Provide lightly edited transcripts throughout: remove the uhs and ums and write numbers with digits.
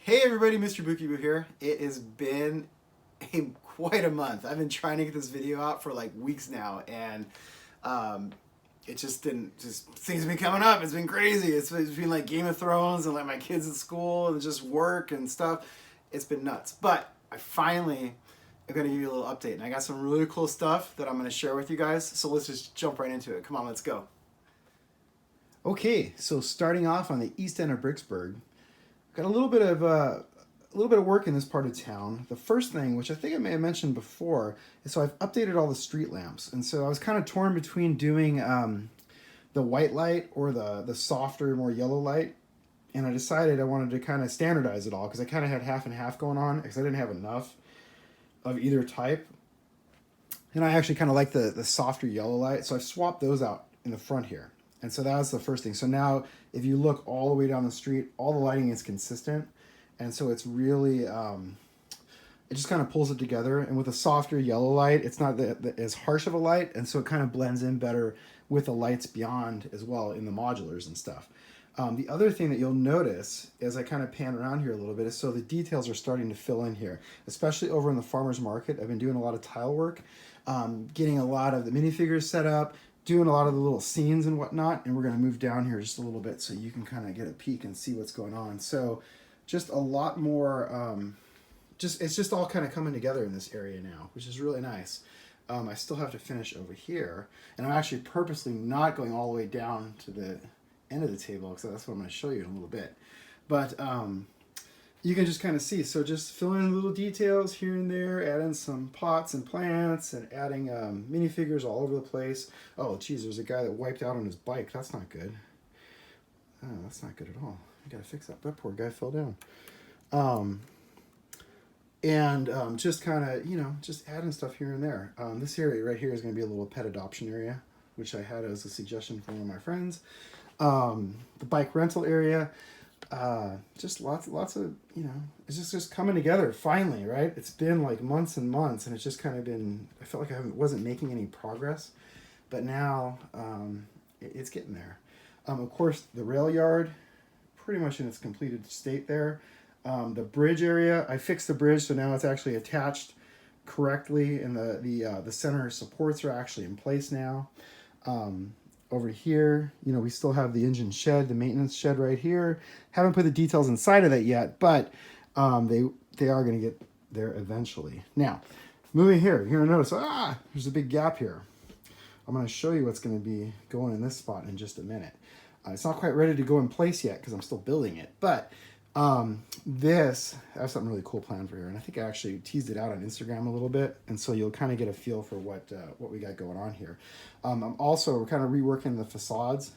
Hey everybody, Mr. Boo here. It has been quite a month. I've been trying to get this video out for like weeks now, and um, it just didn't. Just things have been coming up. It's been crazy. It's been like Game of Thrones and like my kids at school and just work and stuff. It's been nuts. But I finally am going to give you a little update, and I got some really cool stuff that I'm going to share with you guys. So let's just jump right into it. Come on, let's go. Okay, so starting off on the east end of Bricksburg, got a little bit of work in this part of town. The first thing, which I think I may have mentioned before, is so I've updated all the street lamps, and so I was kind of torn between doing the white light or the softer, more yellow light, and I decided I wanted to kind of standardize it all because I kind of had half and half going on because I didn't have enough of either type, and I actually kind of like the softer yellow light, so I've swapped those out in the front here. And so that was the first thing. So now, if you look all the way down the street, all the lighting is consistent, and so it's really it just kind of pulls it together. And with a softer yellow light, it's not as harsh of a light, and so it kind of blends in better with the lights beyond as well in the modulars and stuff. The other thing that you'll notice as I kind of pan around here a little bit is so the details are starting to fill in here, especially over in the farmer's market. I've been doing a lot of tile work, getting a lot of the minifigures set up, doing a lot of the little scenes and whatnot, and we're going to move down here just a little bit so you can kind of get a peek and see what's going on. So just a lot more, it's just all kind of coming together in this area now, which is really nice. I still have to finish over here, and I'm actually purposely not going all the way down to the end of the table because that's what I'm going to show you in a little bit. But you can just kind of see. So just fill in little details here and there, add in some pots and plants, and adding minifigures all over the place. Oh, geez, there's a guy that wiped out on his bike. That's not good. Oh, that's not good at all. I gotta fix that. That poor guy fell down. Just kind of, just adding stuff here and there. This area right here is going to be a little pet adoption area, which I had as a suggestion from one of my friends. The bike rental area. Just lots of, it's just coming together finally, right? It's been like months and months, and it's just kind of been, I felt like I wasn't making any progress, but now it's getting there. Of course, the rail yard, pretty much in its completed state there. The bridge area, I fixed the bridge, so now it's actually attached correctly, and the center supports are actually in place now. Over here, we still have the engine shed, the maintenance shed right here. Haven't put the details inside of that yet, but they are going to get there eventually. Now, moving here, you're going to notice, there's a big gap here. I'm going to show you what's going to be going in this spot in just a minute. It's not quite ready to go in place yet because I'm still building it, but I have something really cool planned for here, and I think I actually teased it out on Instagram a little bit, and so you'll kind of get a feel for what we got going on here. I'm also kind of reworking the facades,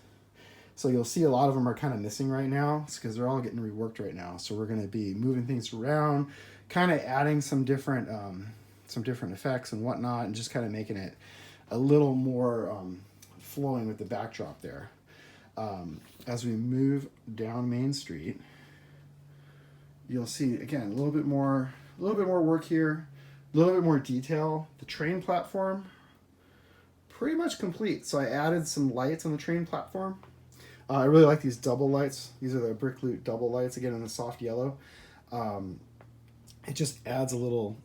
so you'll see a lot of them are kind of missing right now because they're all getting reworked right now. So we're going to be moving things around, kind of adding some different effects and whatnot, and just kind of making it a little more flowing with the backdrop there. As we move down Main Street, you'll see again a little bit more work here, a little bit more detail. The train platform, pretty much complete. So I added some lights on the train platform. I really like these double lights. These are the brick loot double lights, again in the soft yellow. It just adds a little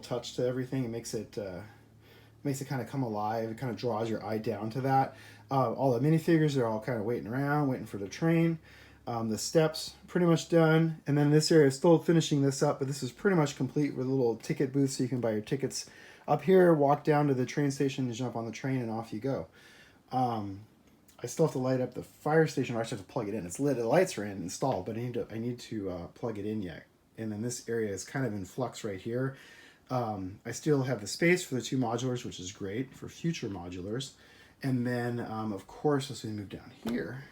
touch to everything. It makes it kind of come alive. It kind of draws your eye down to that. All the minifigures are all kind of waiting around, waiting for the train. The steps pretty much done, and then this area is still finishing this up, but this is pretty much complete with a little ticket booth so you can buy your tickets up here, walk down to the train station, and jump on the train, and off you go. I still have to light up the fire station, or I actually have to plug it in. It's lit, the lights are installed, but I need to plug it in yet. And then this area is kind of in flux right here. I still have the space for the two modulars, which is great for future modulars. And then, of course, as we move down here,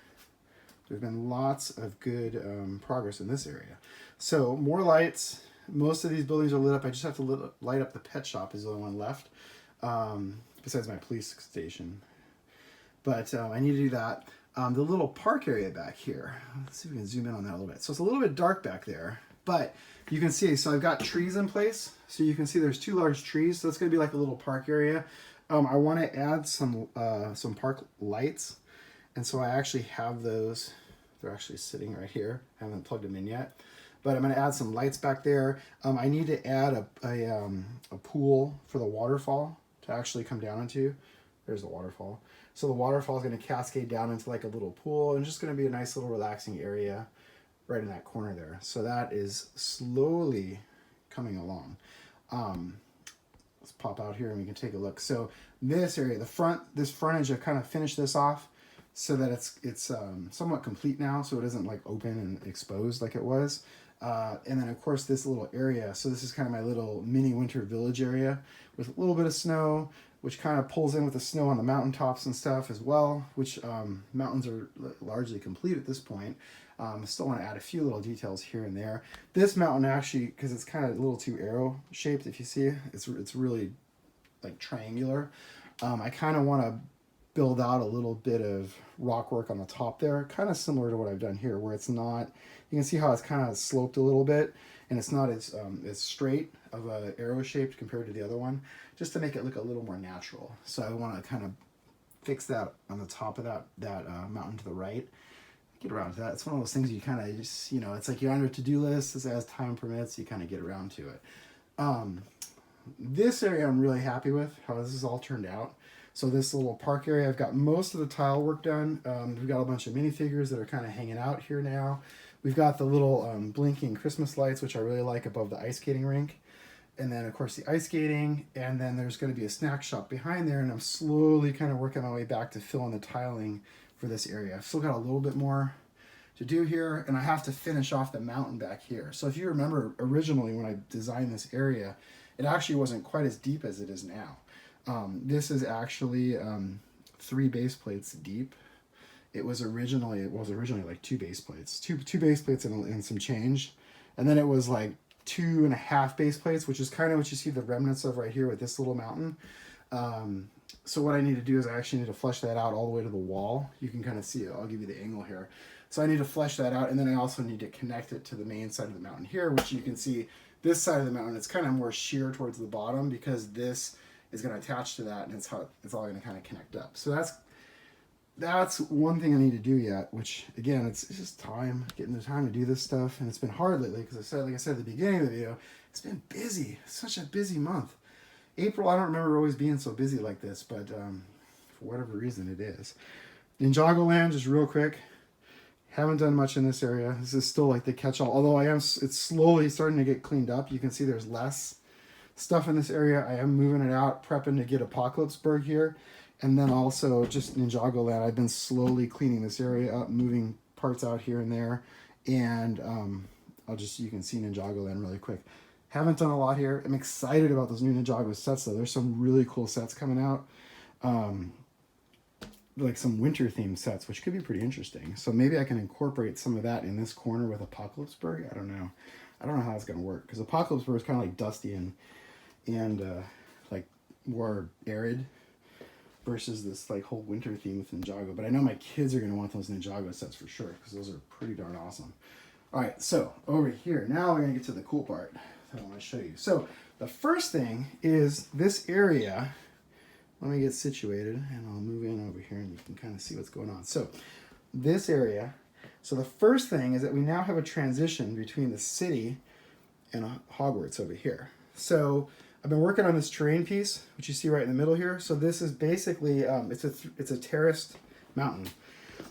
there's been lots of good progress in this area. So more lights. Most of these buildings are lit up. I just have to light up the pet shop is the only one left, besides my police station. But I need to do that. The little park area back here. Let's see if we can zoom in on that a little bit. So it's a little bit dark back there, but you can see, so I've got trees in place. So you can see there's two large trees. So it's going to be like a little park area. I want to add some park lights. And so I actually have those. They're actually sitting right here. I haven't plugged them in yet. but I'm going to add some lights back there. I need to add a pool for the waterfall to actually come down into. There's the waterfall. So the waterfall is going to cascade down into like a little pool, and just going to be a nice little relaxing area right in that corner there. So that is slowly coming along. Let's pop out here and we can take a look. So this area, this frontage, I've kind of finished this off so that it's somewhat complete now, so it isn't like open and exposed like it was. And then of course this little area, so this is kind of my little mini winter village area with a little bit of snow, which kind of pulls in with the snow on the mountaintops and stuff as well, which mountains are largely complete at this point. Still want to add a few little details here and there. This mountain actually, because it's kind of a little too arrow shaped, if you see, it's really like triangular. I kind of want to build out a little bit of rock work on the top there, kind of similar to what I've done here, where it's not, you can see how it's kind of sloped a little bit, and it's not as straight of a arrow shaped compared to the other one, just to make it look a little more natural. So I want to kind of fix that on the top of that mountain to the right. Get around to that. It's one of those things you kind of just, you know, it's like you're on your to-do list, as time permits, you kind of get around to it. This area I'm really happy with how this is all turned out. So this little park area, I've got most of the tile work done. We've got a bunch of minifigures that are kind of hanging out here now. We've got the little blinking Christmas lights, which I really like, above the ice skating rink. And then of course the ice skating, and then there's going to be a snack shop behind there, and I'm slowly kind of working my way back to fill in the tiling for this area. I've still got a little bit more to do here, and I have to finish off the mountain back here. So if you remember originally when I designed this area, it actually wasn't quite as deep as it is now. This is actually 3 base plates deep. It was originally like 2 base plates, two base plates and some change, and then it was like 2.5 base plates, which is kind of what you see the remnants of right here with this little mountain. So what I need to do is I actually need to flesh that out all the way to the wall. You can kind of see it. I'll give you the angle here. So I need to flesh that out, and then I also need to connect it to the main side of the mountain here, which you can see this side of the mountain, it's kind of more sheer towards the bottom because this is going to attach to that, and it's all going to kind of connect up. So that's one thing I need to do yet, which again, it's just time, getting the time to do this stuff. And it's been hard lately because like I said at the beginning of the video, it's been busy. It's such a busy month. April, I don't remember always being so busy like this, but for whatever reason it is. Ninjago land, just real quick. Haven't done much in this area. This is still like the catch-all, although it's slowly starting to get cleaned up. You can see there's less stuff in this area. I am moving it out, prepping to get Bricksburg here. And then also just Ninjago land. I've been slowly cleaning this area up, moving parts out here and there. And you can see Ninjago land really quick. Haven't done a lot here. I'm excited about those new Ninjago sets though. There's some really cool sets coming out. Like some winter themed sets, which could be pretty interesting. So maybe I can incorporate some of that in this corner with Bricksburg. I don't know. I don't know how it's going to work, because Bricksburg is kind of like dusty and like more arid versus this like whole winter theme with Ninjago. But I know my kids are going to want those Ninjago sets for sure, because those are pretty darn awesome. All right, so over here, now we're going to get to the cool part that I want to show you. So the first thing is this area. Let me get situated, and I'll move in over here, and you can kind of see what's going on. So this area, so the first thing is that we now have a transition between the city and Hogwarts over here. So I've been working on this terrain piece, which you see right in the middle here. So this is basically, it's a terraced mountain.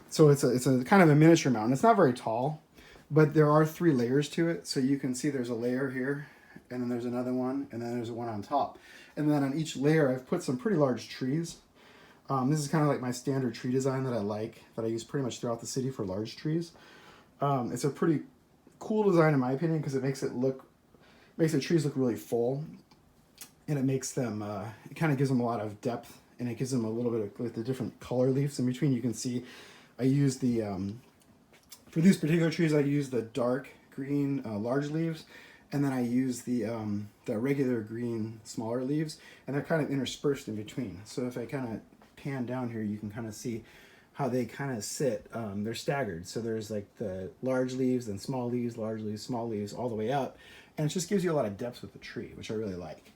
So it's a kind of a miniature mountain. It's not very tall, but there are 3 layers to it. So you can see there's a layer here, and then there's another one, and then there's one on top. And then on each layer, I've put some pretty large trees. This is kind of like my standard tree design that I like, that I use pretty much throughout the city for large trees. It's a pretty cool design in my opinion, because it makes the trees look really full, and it makes them, it kind of gives them a lot of depth, and it gives them a little bit of with the different color leaves in between. You can see I use the, for these particular trees, I use the dark green large leaves, and then I use the regular green smaller leaves, and they're kind of interspersed in between. So if I kind of pan down here, you can kind of see how they kind of sit. They're staggered. So there's like the large leaves, then small leaves, large leaves, small leaves, all the way up. And it just gives you a lot of depth with the tree, which I really like.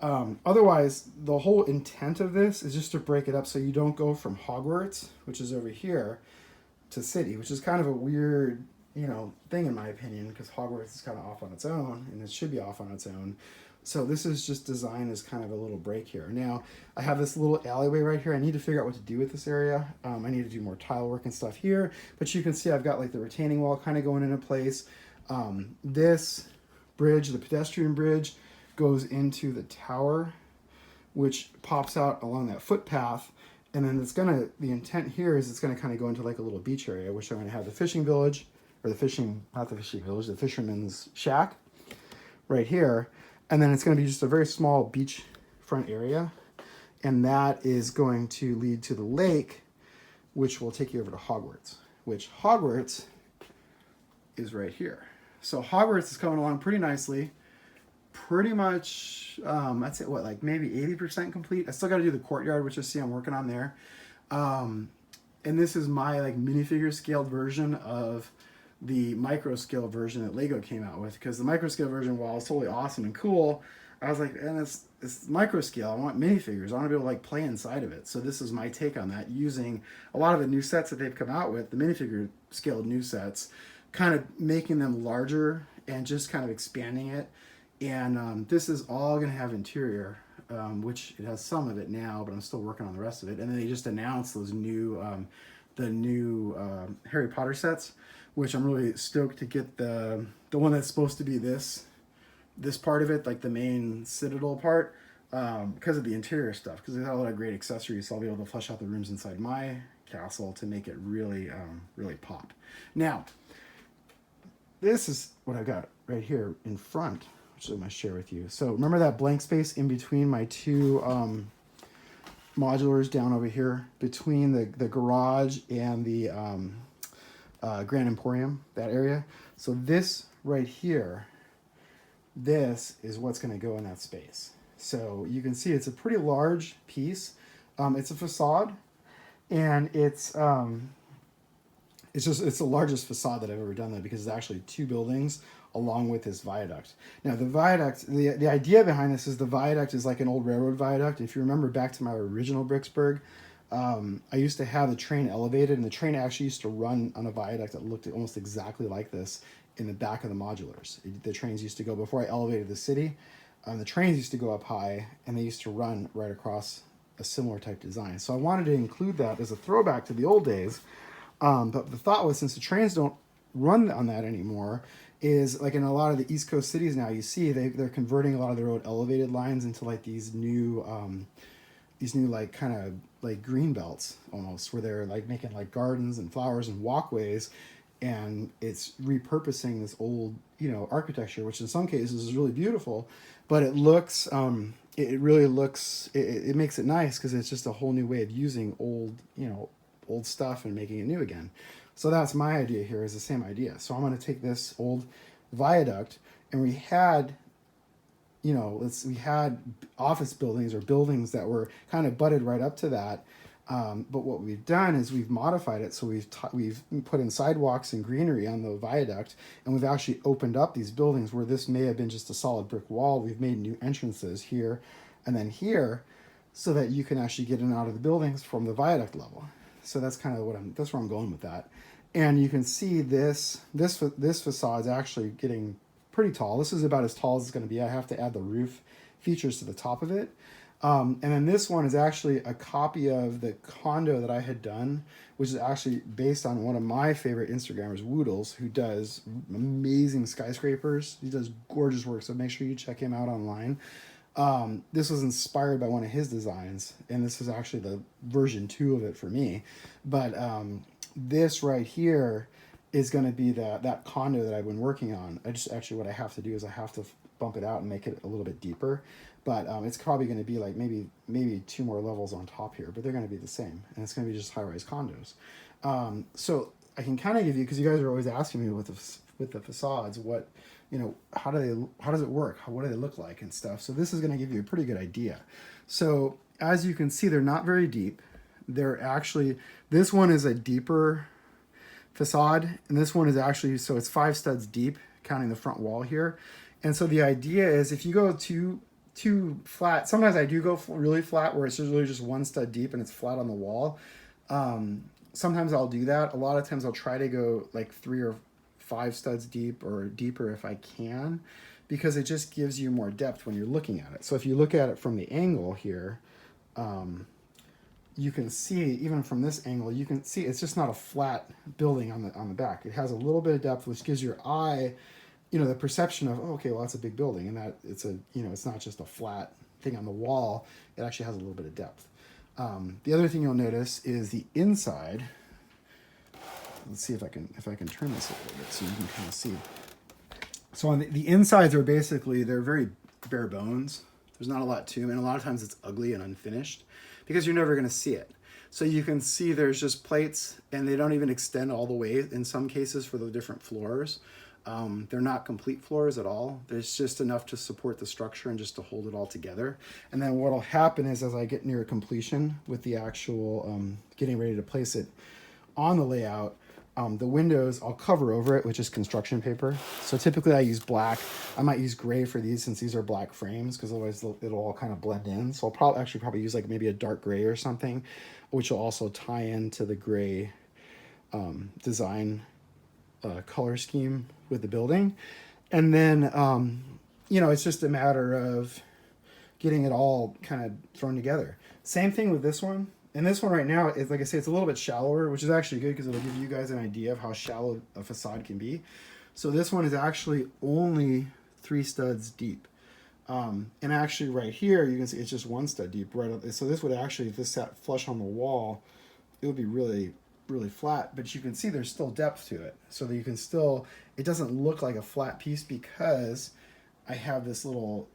Otherwise, the whole intent of this is just to break it up so you don't go from Hogwarts, which is over here, to city, which is kind of a weird thing in my opinion, because Hogwarts is kind of off on its own, and it should be off on its own. So this is just designed as kind of a little break here. Now, I have this little alleyway right here. I need to figure out what to do with this area. I need to do more tile work and stuff here. But you can see I've got like the retaining wall kind of going into place. This bridge, the pedestrian bridge, goes into the tower, which pops out along that footpath. And then the intent here is it's gonna kind of go into like a little beach area, which I'm gonna have the fishing village, or the fisherman's shack right here. And then it's going to be just a very small beach front area. And that is going to lead to the lake, which will take you over to Hogwarts, which Hogwarts is right here. So Hogwarts is coming along pretty nicely. Pretty much, I'd say what, like maybe 80% complete. I still got to do the courtyard, which you see I'm working on there. And this is my like minifigure scaled version of the micro scale version that Lego came out with, because the micro scale version, while it's totally awesome and cool, I was like, and it's micro scale. I want minifigures. I want to be able to like play inside of it. So this is my take on that, using a lot of the new sets that they've come out with, the minifigure scaled new sets, kind of making them larger and just kind of expanding it. And this is all going to have interior, which it has some of it now, but I'm still working on the rest of it. And then they just announced those new, the new Harry Potter sets, which I'm really stoked to get the one that's supposed to be this part of it, like the main citadel part, because of the interior stuff, because they have a lot of great accessories, so I'll be able to flesh out the rooms inside my castle to make it really, really pop. Now, this is what I got right here in front, which I'm going to share with you. So remember that blank space in between my two modulars down over here, between the garage and the Grand Emporium, that area. So this right here, this is what's going to go in that space. So you can see it's a pretty large piece. It's a facade, and it's the largest facade that I've ever done, though, because it's actually two buildings along with this viaduct. Now the viaduct, the idea behind this is the viaduct is like an old railroad viaduct. If you remember back to my original Bricksburg, I used to have the train elevated, and the train actually used to run on a viaduct that looked almost exactly like this in the back of the modulars. The trains used to go, before I elevated the city, the trains used to go up high, and they used to run right across a similar type design. So I wanted to include that as a throwback to the old days. But the thought was, since the trains don't run on that anymore, is like in a lot of the East Coast cities now, you see they're converting a lot of their old elevated lines into like these new like kind of like green belts almost, where they're like making like gardens and flowers and walkways, and it's repurposing this old architecture, which in some cases is really beautiful, but it looks it really looks it makes it nice because it's just a whole new way of using old stuff and making it new again. So that's my idea here, is the same idea. So I'm going to take this old viaduct, and we had office buildings or buildings that were kind of butted right up to that. But what we've done is we've modified it. So we've put in sidewalks and greenery on the viaduct, and we've actually opened up these buildings where this may have been just a solid brick wall. We've made new entrances here and then here, so that you can actually get in and out of the buildings from the viaduct level. So that's kind of that's where I'm going with that. And you can see this facade is actually getting pretty tall. This is about as tall as it's going to be. I have to add the roof features to the top of it. And then this one is actually a copy of the condo that I had done, which is actually based on one of my favorite Instagrammers, Woodles, who does amazing skyscrapers. He does gorgeous work, so make sure you check him out online. This was inspired by one of his designs, and this is actually the version 2 of it for me. But this right here is going to be that condo that I've been working on. What I have to do is I have to bump it out and make it a little bit deeper. But it's probably going to be like maybe 2 more levels on top here, but they're going to be the same, and it's going to be just high-rise condos. So I can kind of give you, because you guys are always asking me with the facades, what, how does it work? What do they look like and stuff? So this is going to give you a pretty good idea. So as you can see, they're not very deep. They're actually, this one is a deeper facade, and this one is actually, so it's 5 studs deep, counting the front wall here. And so the idea is, if you go too flat, sometimes I do go really flat, where it's really just 1 stud deep and it's flat on the wall. Sometimes I'll do that. A lot of times I'll try to go like 3 or 5 studs deep or deeper if I can, because it just gives you more depth when you're looking at it. So if you look at it from the angle here, you can see, even from this angle, you can see it's just not a flat building on the back. It has a little bit of depth, which gives your eye, you know, the perception of, oh, okay, well, that's a big building, and that it's a, you know, it's not just a flat thing on the wall. It actually has a little bit of depth. The other thing you'll notice is the inside. Let's see if I can turn this a little bit so you can kind of see. So on the insides are basically, they're very bare bones. There's not a lot to them, and a lot of times it's ugly and unfinished because you're never going to see it. So you can see there's just plates, and they don't even extend all the way in some cases for the different floors. They're not complete floors at all. There's just enough to support the structure and just to hold it all together. And then what'll happen is, as I get near completion with the actual getting ready to place it on the layout, the windows, I'll cover over it with just construction paper. So typically I use black. I might use gray for these since these are black frames, because otherwise it'll all kind of blend in. So I'll probably use like maybe a dark gray or something, which will also tie into the gray design color scheme with the building. And then, you know, it's just a matter of getting it all kind of thrown together. Same thing with this one. And this one right now is, like I say, it's a little bit shallower, which is actually good because it'll give you guys an idea of how shallow a facade can be. So this one is actually only 3 studs deep. And actually right here, you can see it's just 1 stud deep. So this would actually, if this sat flush on the wall, it would be really, really flat. But you can see there's still depth to it. So that you can still, it doesn't look like a flat piece because I have this little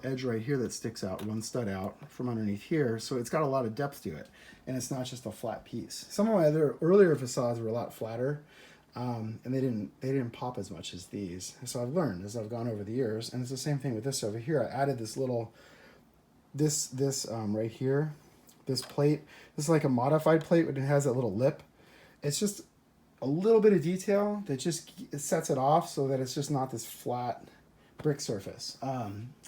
edge right here that sticks out, 1 stud out from underneath here. So it's got a lot of depth to it, and it's not just a flat piece. Some of my other earlier facades were a lot flatter, and they didn't pop as much as these. So I've learned as I've gone over the years, and it's the same thing with this over here. I added this little, this right here, this plate. This is like a modified plate, but it has that little lip. It's just a little bit of detail that just it sets it off so that it's just not this flat brick surface.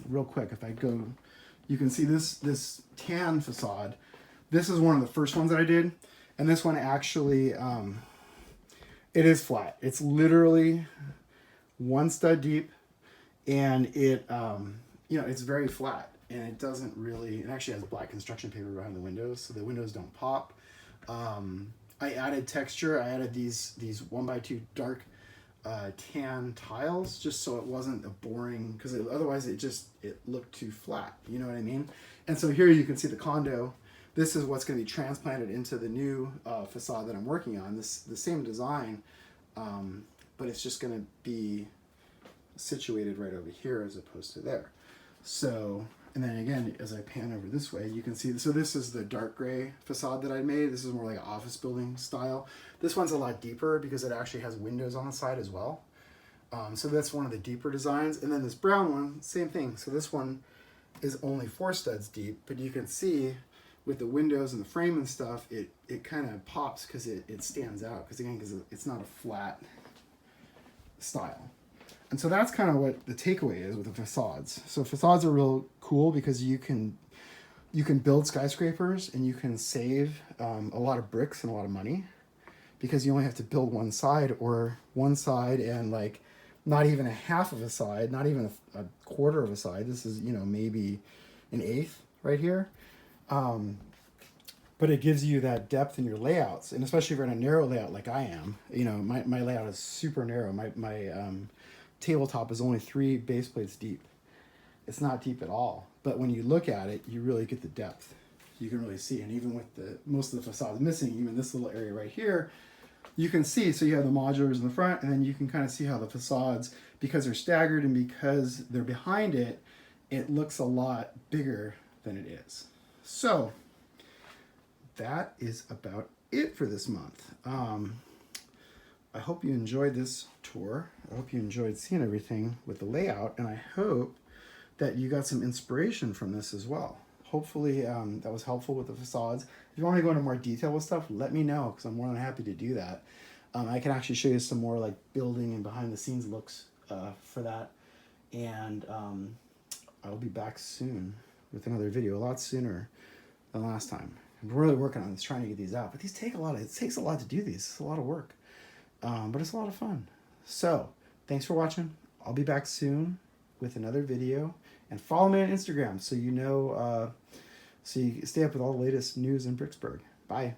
Real quick, if I go, you can see this tan facade. This is one of the first ones that I did, and this one actually, it is flat. It's literally 1 stud deep, and it, you know, it's very flat, and it doesn't really. It actually has black construction paper behind the windows, so the windows don't pop. I added texture. I added these 1x2 dark tan tiles just so it wasn't a boring, because otherwise it looked too flat, you know what I mean? And so here you can see the condo. This is what's going to be transplanted into the new facade that I'm working on, the same design, but it's just going to be situated right over here as opposed to there. So, and then again, as I pan over this way, you can see, so this is the dark gray facade that I made. This is more like an office building style. This one's a lot deeper because it actually has windows on the side as well. So that's one of the deeper designs. And then this brown one, same thing. So this one is only 4 studs deep, but you can see with the windows and the frame and stuff, it kind of pops because it stands out, because again, because it's not a flat style. And so that's kind of what the takeaway is with the facades. So facades are real cool because you can build skyscrapers and you can save a lot of bricks and a lot of money, because you only have to build one side and like not even a half of a side, not even a quarter of a side. This is, you know, maybe an eighth right here. But it gives you that depth in your layouts, and especially if you're in a narrow layout like I am. You know, my layout is super narrow. My tabletop is only 3 base plates deep. It's not deep at all. But when you look at it, you really get the depth. You can really see, and even with most of the facades missing, even this little area right here, you can see. So you have the modulars in the front, and then you can kind of see how the facades, because they're staggered and because they're behind it, it looks a lot bigger than it is. So that is about it for this month. I hope you enjoyed this tour. I hope you enjoyed seeing everything with the layout, and I hope that you got some inspiration from this as well. Hopefully that was helpful with the facades. If you want to go into more detail with stuff, let me know, because I'm more than happy to do that. I can actually show you some more like building and behind the scenes looks for that. And I'll be back soon with another video, a lot sooner than last time. I'm really working on this, trying to get these out, but these take a lot. It takes a lot to do these. It's a lot of work, but it's a lot of fun. So, thanks for watching. I'll be back soon with another video. And follow me on Instagram so you know, so you stay up with all the latest news in Bricksburg. Bye.